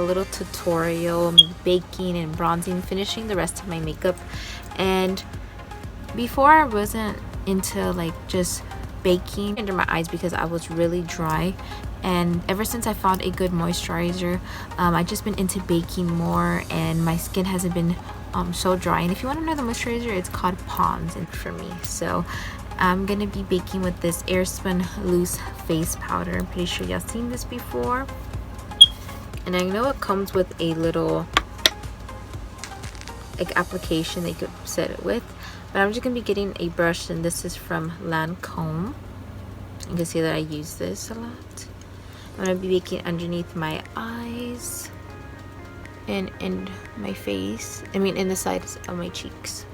little tutorial, me baking and bronzing, finishing the rest of my makeup. And before I wasn't into like just baking under my eyes because I was really dry, and ever since I found a good moisturizer, I've just been into baking more, and my skin hasn't been so dry. And if you want to know the moisturizer, it's called Pond's and for me. So I'm gonna be baking with this Airspun loose face powder. I'm pretty sure y'all seen this before, and I know it comes with a little like application that you could set it with, but I'm just gonna be getting a brush, and this is from Lancome. You can see that I use this a lot. I'm gonna be baking underneath my eyes and in my face, in the sides of my cheeks.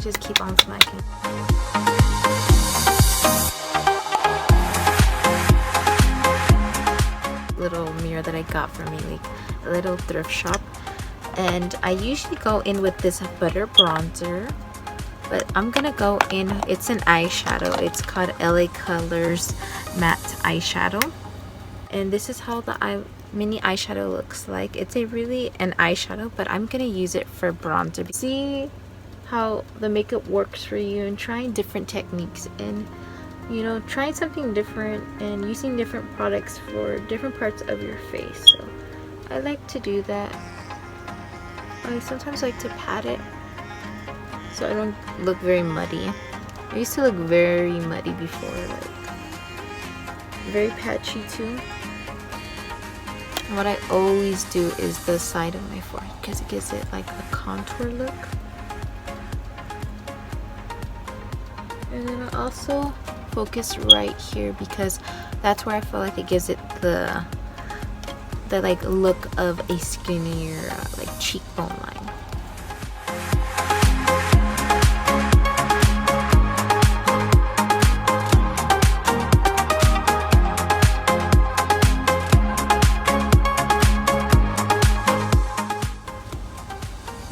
Just keep on smacking. Little mirror that I got from a little thrift shop, and I usually go in with this butter bronzer, but I'm gonna go in, it's an eyeshadow. It's called LA Colors Matte Eyeshadow, and this is how the mini eyeshadow looks like. It's an eyeshadow, but I'm gonna use it for bronzer. See how the makeup works for you, and trying different techniques, and trying something different and using different products for different parts of your face. So I like to do that. I sometimes like to pat it so I don't look very muddy. I used to look very muddy before, like very patchy too. And what I always do is the side of my forehead because it gives it like a contour look. And then I also focus right here because that's where I feel like it gives it the like look of a skinnier like cheekbone line.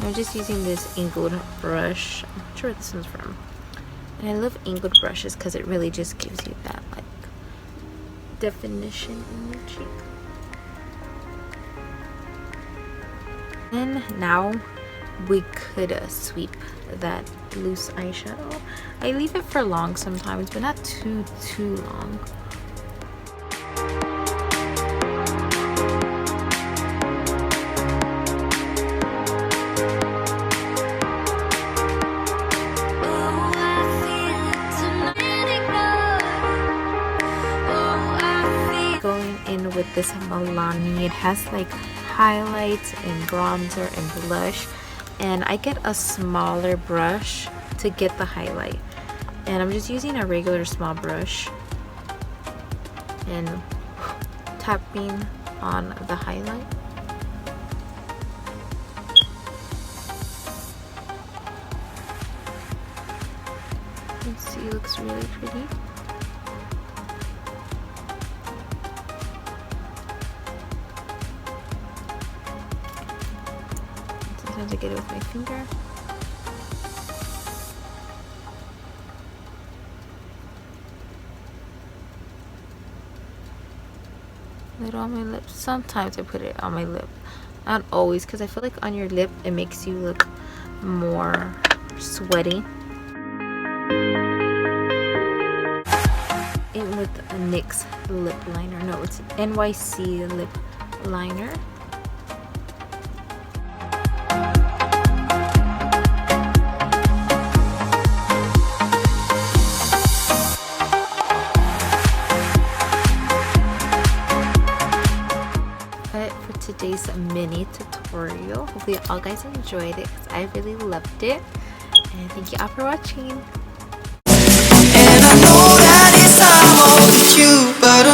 I'm just using this angled brush. I'm not sure what this one's from. And I love angled brushes because it really just gives you that like definition in your cheek. And now we could sweep that loose eyeshadow. I leave it for long sometimes, but not too long. With this Milani, it has like highlights and bronzer and blush, and I get a smaller brush to get the highlight, and I'm just using a regular small brush and tapping on the highlight. You can see it looks really pretty. To get it with my finger. Little on my lips. Sometimes I put it on my lip, not always, because I feel like on your lip it makes you look more sweaty. In with a NYX lip liner. No, it's NYC lip liner. Today's mini tutorial. Hopefully all guys enjoyed it because I really loved it, And thank you all for watching. And I know that it's time overdue, but